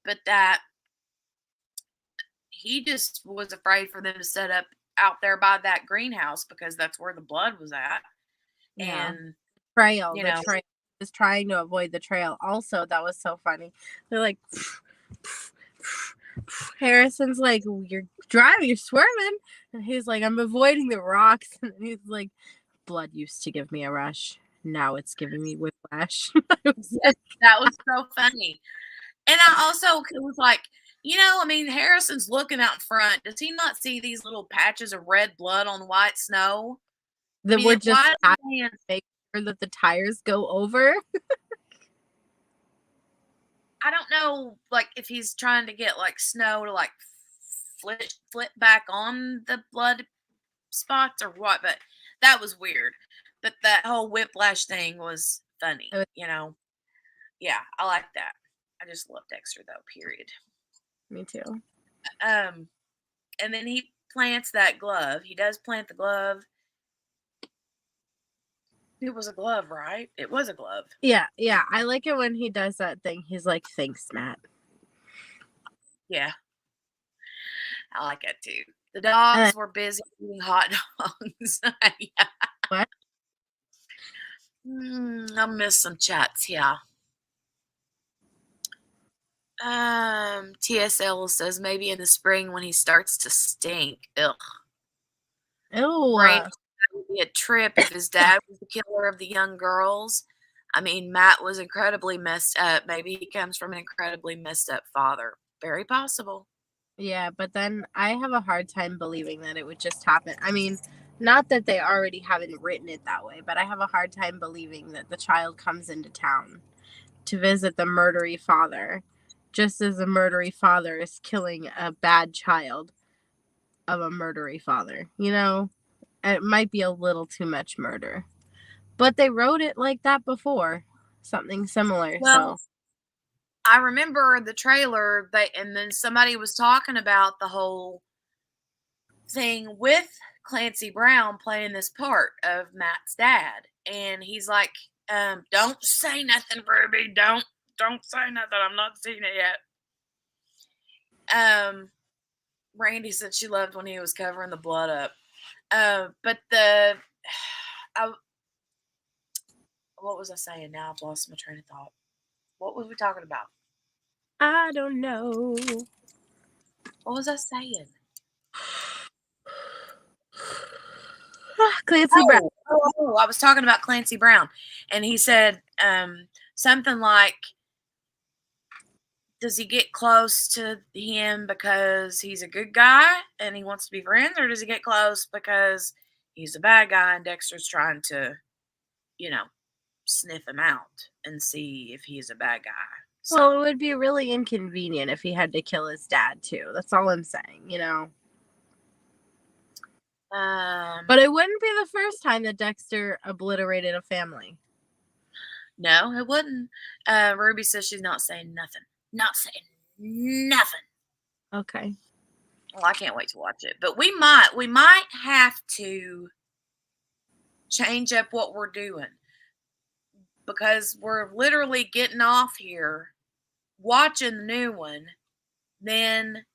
but that he just was afraid for them to set up out there by that greenhouse because that's where the blood was at. Yeah. And Trail. you The know, trail is trying to avoid the trail. Also, that was so funny. They're like, Harrison's like, you're driving, you're swerving. And he's like, I'm avoiding the rocks. And he's like, blood used to give me a rush. Now it's giving me whiplash. that was so funny. And I also was like, I mean, Harrison's looking out in front. Does he not see these little patches of red blood on white snow? That we're just why make sure that the tires go over. I don't know, like, if he's trying to get like snow to like flip back on the blood spots or what, but that was weird. But that whole whiplash thing was funny, Yeah, I like that. I just love Dexter though, period. Me too. And then he plants that glove. He does plant the glove. It was a glove, right? It was a glove. Yeah. I like it when he does that thing. He's like, thanks, Matt. Yeah. I like it too. The dogs were busy eating hot dogs. Yeah. What? I miss some chats, yeah. TSL says maybe in the spring when he starts to stink. Ugh. Ew. Randy said it would be a trip if his dad was the killer of the young girls. I mean, Matt was incredibly messed up. Maybe he comes from an incredibly messed up father. Very possible. Yeah, but then I have a hard time believing that it would just happen. I mean, not that they already haven't written it that way, but I have a hard time believing that the child comes into town to visit the murdery father, just as the murdery father is killing a bad child of a murdery father. You know, it might be a little too much murder, but they wrote it like that before, something similar. Well, I remember the trailer, and then somebody was talking about the whole thing with Clancy Brown playing this part of Matt's dad, and he's like, "Don't say nothing, Ruby. Don't say nothing. I'm not seeing it yet." Randy said she loved when he was covering the blood up. But what was I saying? Now I've lost my train of thought. What was we talking about? I don't know. What was I saying? Clancy Brown. I was talking about Clancy Brown, and he said something like, does he get close to him because he's a good guy and he wants to be friends, or does he get close because he's a bad guy and Dexter's trying to, sniff him out and see if he's a bad guy? So, Well, it would be really inconvenient if he had to kill his dad too. That's all I'm saying, But it wouldn't be the first time that Dexter obliterated a family. No, it wouldn't. Ruby says she's not saying nothing. Not saying nothing. Okay. Well, I can't wait to watch it. But we might have to change up what we're doing, because we're literally getting off here, watching the new one, then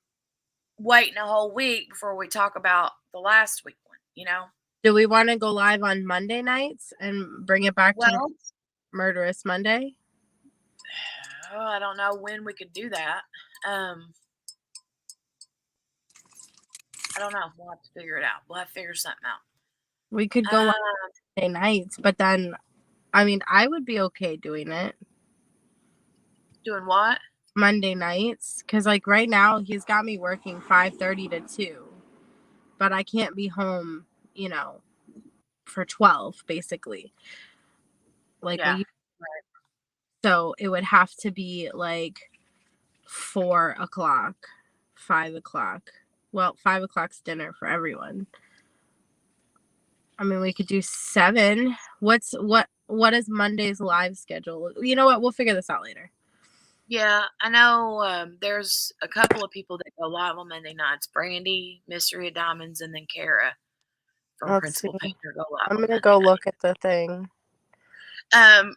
waiting a whole week before we talk about the last week one. Do we want to go live on Monday nights and bring it back to Well, Murderous Monday? I don't know when we could do that. I don't know. We'll have to figure it out. We'll have to figure something out. We could go live Monday nights, but then, I mean, I would be okay doing it. Doing what? Monday nights, because like right now he's got me working 5:30 to 2, but I can't be home, for 12 basically. Like, Yeah. So it would have to be like 4:00, 5:00. Well, 5:00's dinner for everyone. I mean, we could do 7. What is Monday's live schedule? You know what? We'll figure this out later. Yeah, I know there's a couple of people that go live on Monday nights. Brandy, Mystery of Diamonds, and then Kara from Principal Painter go live. I'm going to go look at the thing.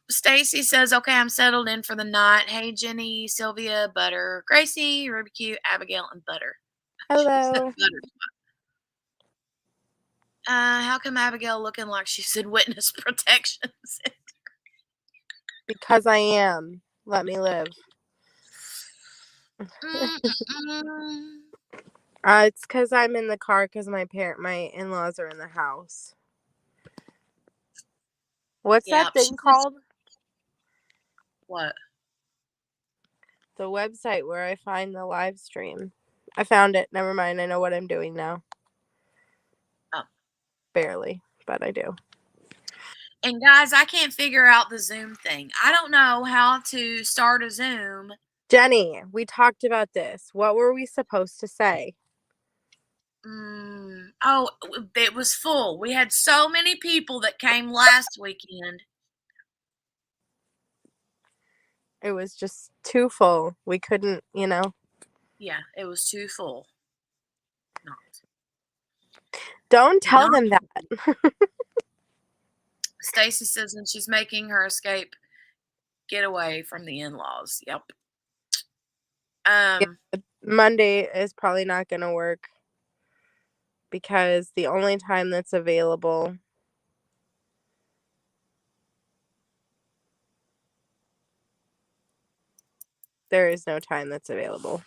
Stacy says, okay, I'm settled in for the night. Hey, Jenny, Sylvia, Butter, Gracie, Ruby Q, Abigail, and Butter. Hello. How come Abigail looking like she's in witness protection center? Because I am. Let me live. It's because I'm in the car because my in-laws are in the house. What's that thing called? What? The website where I find the live stream. I found it. Never mind. I know what I'm doing now. Oh. Barely, but I do. And guys, I can't figure out the Zoom thing. I don't know how to start a Zoom. Jenny, we talked about this. What were we supposed to say? Oh, it was full. We had so many people that came last weekend. It was just too full. We couldn't, Yeah, it was too full. Not. Don't tell them that. Stacy says when she's making her escape getaway from the in-laws. Yep. Monday is probably not going to work because the only time that's available there is no time that's available.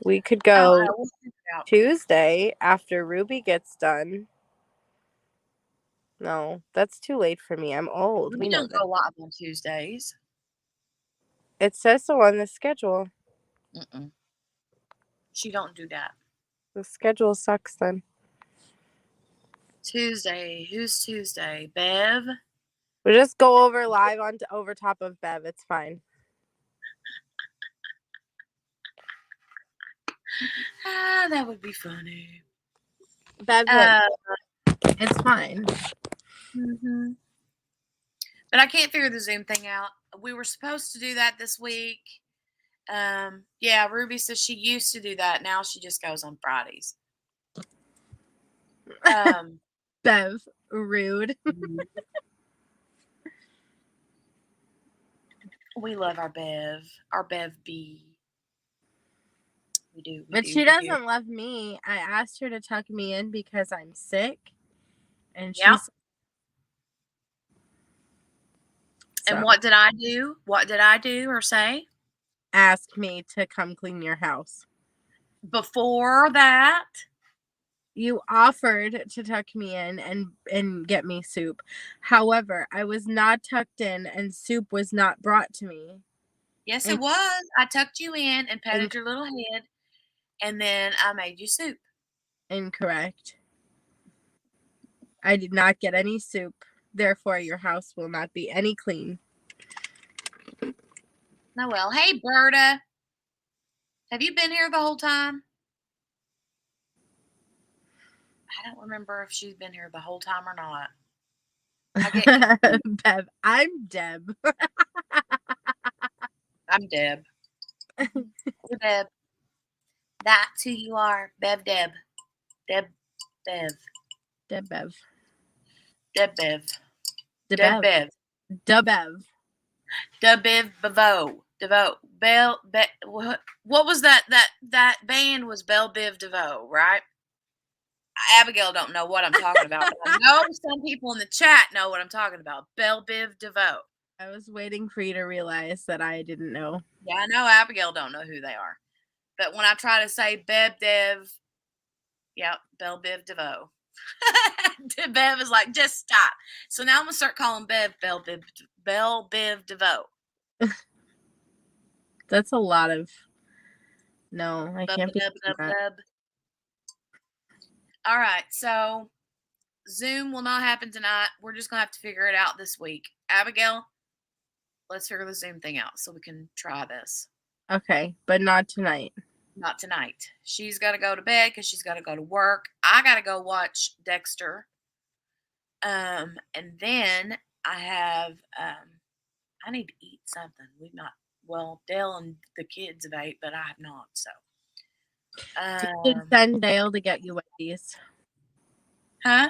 We could go We'll figure it out. Tuesday after Ruby gets done. No, that's too late for me. I'm old. We We know don't that. go live on Tuesdays. It says so on the schedule. Mm-mm. She don't do that. The schedule sucks then. Tuesday. Who's Tuesday? Bev? We'll just go over live over top of Bev. It's fine. That would be funny. Bev, it's fine. Mm-hmm. But I can't figure the Zoom thing out. We were supposed to do that this week. Yeah, Ruby says she used to do that. Now she just goes on Fridays. Bev, rude. We love our Bev B. We do. But she doesn't love me. I asked her to tuck me in because I'm sick. And she's. So. And what did I do? What did I do or say? Ask me to come clean your house. Before that? You offered to tuck me in and get me soup. However, I was not tucked in and soup was not brought to me. Yes, it was. I tucked you in and petted your little head, and then I made you soup. Incorrect. I did not get any soup. Therefore, your house will not be any clean. No, well, hey, Berta. Have you been here the whole time? I don't remember if she's been here the whole time or not. Bev, I'm Deb. I'm Deb. You're Deb. That's who you are. Bev Deb. Deb Bev. Deb Bev. Deb Bev. Deb Bev. Deb Bev. Deb Bev Bevo. DeVoe. Bell what was that band was Belle Biv DeVoe, right? Abigail don't know what I'm talking about, but I know some people in the chat know what I'm talking about. Belle Biv DeVoe. I was waiting for you to realize that I didn't know. Yeah, I know Abigail don't know who they are. But when I try to say Bev Dev, yep, Belle Biv DeVoe. Bev is like, just stop. So now I'm gonna start calling Bev Belle Biv DeVoe. That's a lot of. No, I can't be. All right, so Zoom will not happen tonight. We're just gonna have to figure it out this week. Abigail, let's figure the Zoom thing out so we can try this. Okay, but not tonight. Not tonight. She's got to go to bed because she's got to go to work. I got to go watch Dexter. And then I have, I need to eat something. We've not, well, Dale and the kids have ate, but I have not. So. You should send Dale to get you Wendy's. Huh?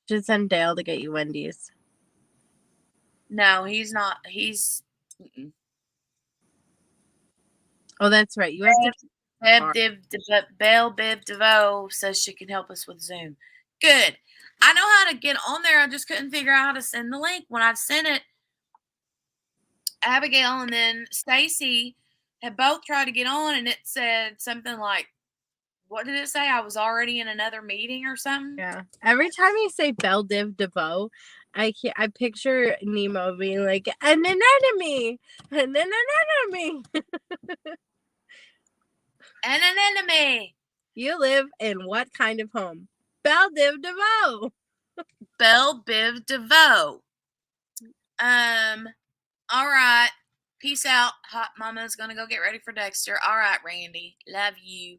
You should send Dale to get you Wendy's. No, he's not. He's. Oh, that's right. You have to. Belle Biv DeVoe says she can help us with Zoom. Good. I know how to get on there. I just couldn't figure out how to send the link. When I sent it, Abigail and then Stacy had both tried to get on, and it said something like, what did it say? I was already in another meeting or something? Yeah. Every time you say Belle Biv DeVoe, I picture Nemo being like, an enemy. And then an enemy. And an enemy. You live in what kind of home? Belle Biv DeVoe. Belle Biv DeVoe. All right. Peace out. Hot Mama's gonna go get ready for Dexter. All right, Randy. Love you.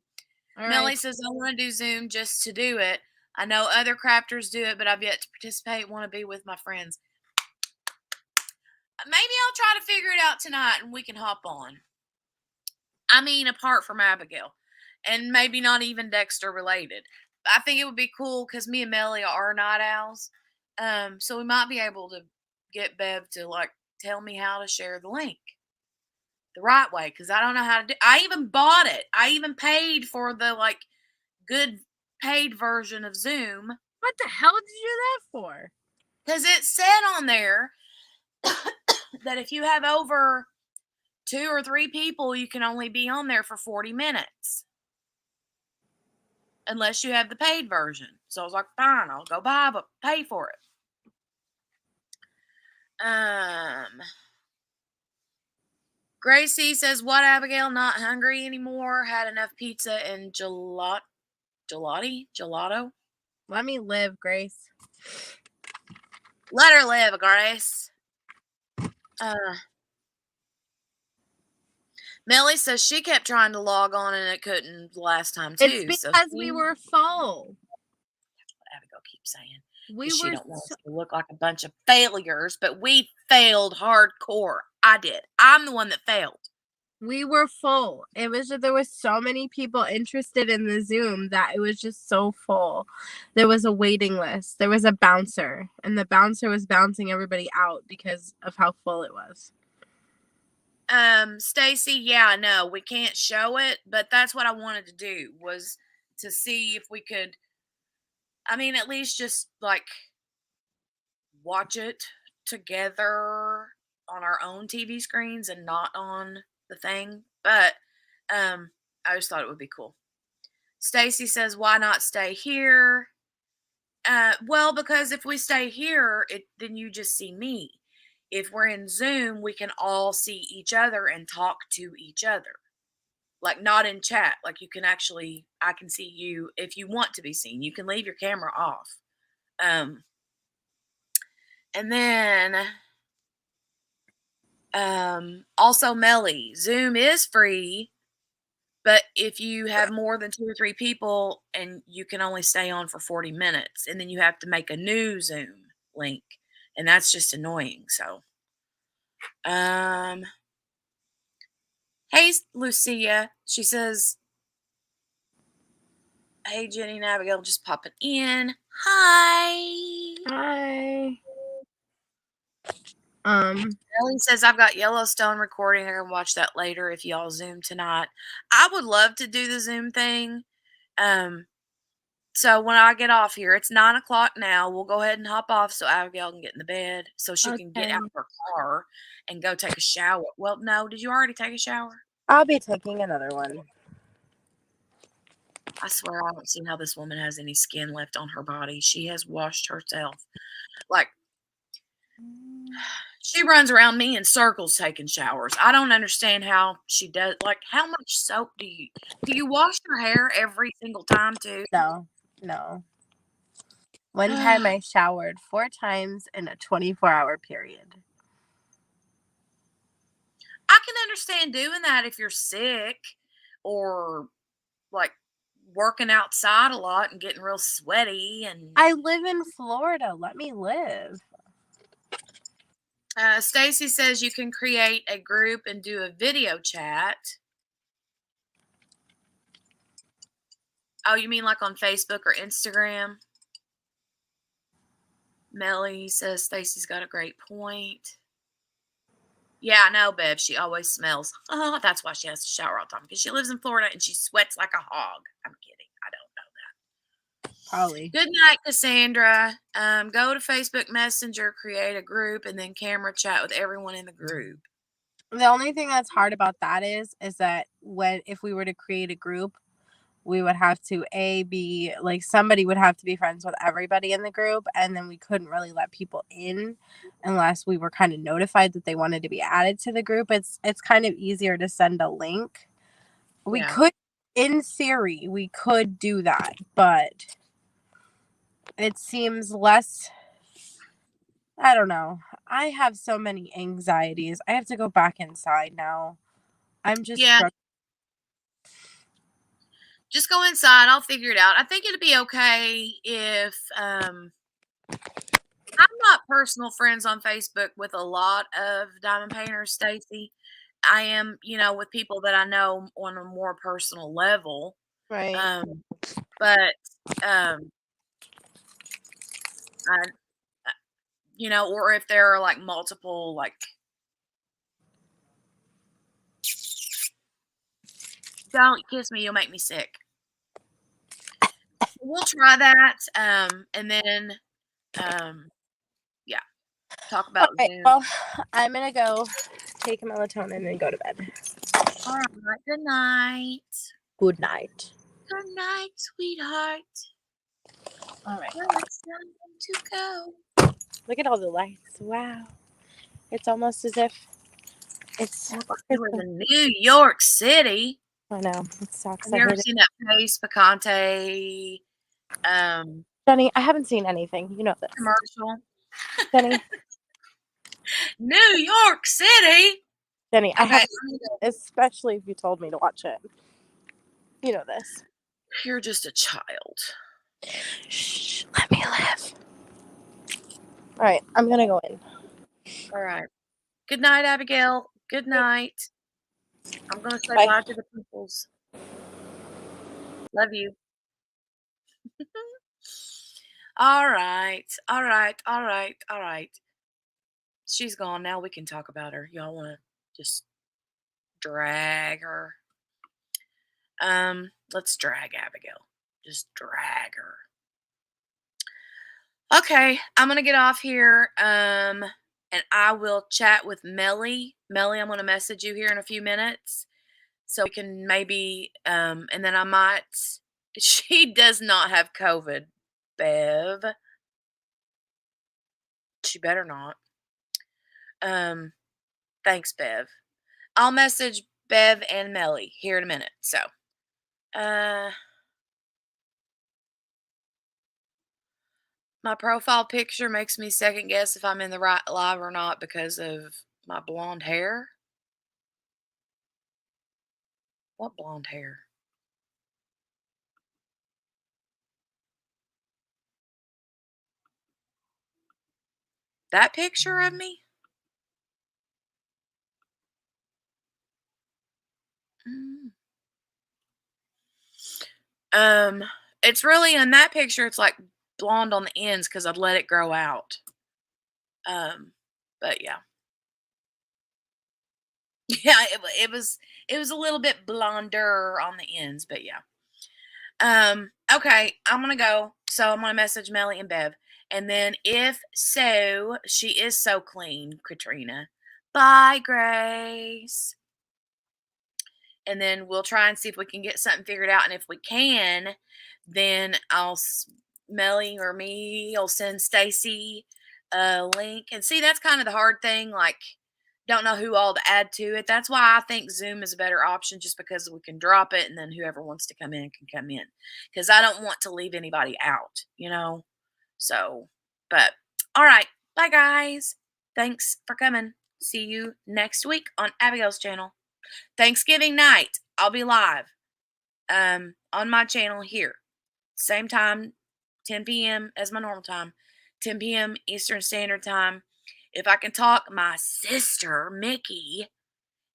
All Melly says, I want to do Zoom just to do it. I know other crafters do it, but I've yet to participate. Want to be with my friends. Maybe I'll try to figure it out tonight and we can hop on. I mean, apart from Abigail. And maybe not even Dexter related. I think it would be cool because me and Melly are night owls. So we might be able to get Bev to like tell me how to share the link the right way, because I don't know how to do. I even bought it. I even paid for the like good paid version of Zoom What the hell did you do that for? because it said on there that if you have over 2 or 3 people, you can only be on there for 40 minutes. Unless you have the paid version. So I was like, fine, I'll go buy, but pay for it. Gracie says, what, Abigail? Not hungry anymore? Had enough pizza and gelato? Let me live, Grace. Let her live, Grace. Millie says she kept trying to log on and it couldn't last time too. It's because we were full. That's what Abigail keeps saying. We She were don't want us to look like a bunch of failures, but we failed hardcore. I did. I'm the one that failed. We were full. It was just, there was so many people interested in the Zoom that it was just so full. There was a waiting list. There was a bouncer, and the bouncer was bouncing everybody out because of how full it was. Stacy, yeah, I know we can't show it, but that's what I wanted to do, was to see if we could, I mean, at least just like watch it together on our own TV screens and not on the thing. But I just thought it would be cool. Stacy says, why not stay here? Well, because if we stay here, then you just see me. If we're in Zoom, we can all see each other and talk to each other. Like not in chat. Like you can actually, I can see you if you want to be seen. You can leave your camera off. And then also Melly, Zoom is free, but if you have more than 2 or 3 people and you can only stay on for 40 minutes, and then you have to make a new Zoom link, and that's just annoying. So hey Lucia, she says, hey Jenny and Abigail, just popping in. Hi. Ellie says, I've got Yellowstone recording. I can watch that later if y'all Zoom tonight. I would love to do the Zoom thing. So when I get off here, it's 9 o'clock now. We'll go ahead and hop off so Abigail can get in the bed so she can get out of her car and go take a shower. Well, no, did you already take a shower? I'll be taking another one. I swear I don't see how this woman has any skin left on her body. She has washed herself. Like, she runs around me in circles taking showers. I don't understand how she does. Like, how much soap do you wash your hair every single time too? No. One time I showered 4 times in a 24-hour period. I can understand doing that if you're sick or like working outside a lot and getting real sweaty. And I live in Florida. Let me live. Stacy says you can create a group and do a video chat. Oh, you mean like on Facebook or Instagram? Melly says Stacy's got a great point. Yeah, I know, Bev. She always smells. Oh, that's why she has to shower all the time, because she lives in Florida and she sweats like a hog. I'm kidding. I don't know that. Probably. Good night, Cassandra. Go to Facebook Messenger, create a group, and then camera chat with everyone in the group. The only thing that's hard about that is that if we were to create a group, we would have to be like, somebody would have to be friends with everybody in the group, and then we couldn't really let people in unless we were kind of notified that they wanted to be added to the group. It's kind of easier to send a link. We could, in theory, we could do that, but it seems less, I don't know. I have so many anxieties. I have to go back inside now. I'm just Just go inside. I'll figure it out. I think it'd be okay if I'm not personal friends on Facebook with a lot of diamond painters, Stacy. I am, with people that I know on a more personal level. right. But or if there are like multiple like Don't kiss me. You'll make me sick. We'll try that. And then, yeah, talk about Okay, Zoom. well, I'm gonna go take melatonin and go to bed. All right. Good night. Good night. Good night, sweetheart. All right. Well, it's time to go. Look at all the lights. Wow. It's almost as if it's. Look like you were in New York City. I know. It sucks. Have you ever seen that Pace Picante Jenny, I haven't seen anything. You know this. commercial? Jenny, New York City. Jenny, I Okay, haven't, especially if you told me to watch it. You know this. you're just a child. Shh, let me live. All right, I'm gonna go in. All right. Good night, Abigail. Good night. I'm gonna say Bye. bye to the peoples. Love you. All right. All right. All right. All right. She's gone. Now we can talk about her. Y'all want to just drag her? Let's drag Abigail. Just drag her. Okay, I'm gonna get off here. And I will chat with Melly. Melly, I'm gonna message you here in a few minutes. So we can maybe and then I might she does not have COVID, Bev. She better not. Thanks, Bev. I'll message Bev and Melly here in a minute. So my profile picture makes me second guess if I'm in the right live or not because of my blonde hair. What blonde hair? That picture of me? Mm. It's really in that picture, it's like blonde on the ends because I'd let it grow out. But yeah. Yeah, it was a little bit blonder on the ends, but yeah. Okay, I'm gonna go. So I'm gonna message Melly and Bev. And then if so, she is so clean, Katrina. Bye, Grace. And then we'll try and see if we can get something figured out. And if we can, then Melly or me will send Stacy a link. And see, that's kind of the hard thing. Like, don't know who all to add to it. That's why I think Zoom is a better option, just because we can drop it and then whoever wants to come in can come in. Because I don't want to leave anybody out, you know? So, but all right. Bye, guys. Thanks for coming. See you next week on Abigail's channel. Thanksgiving night, I'll be live on my channel here. Same time, 10 p.m. as my normal time, 10 p.m. Eastern Standard Time. If I can talk my sister, Mickey,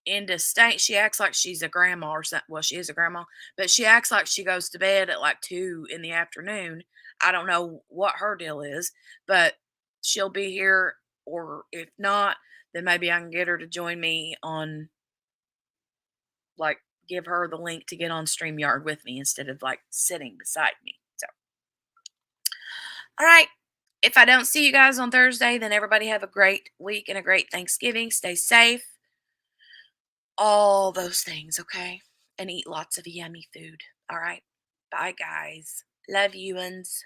into staying, she acts like she's a grandma or something. Well, she is a grandma, but she acts like she goes to bed at like 2 in the afternoon. I don't know what her deal is, but she'll be here. Or if not, then maybe I can get her to join me on, like, give her the link to get on StreamYard with me instead of like sitting beside me. So, all right. If I don't see you guys on Thursday, then everybody have a great week and a great Thanksgiving. Stay safe. All those things, okay? And eat lots of yummy food. All right. Bye, guys. Love you, uns.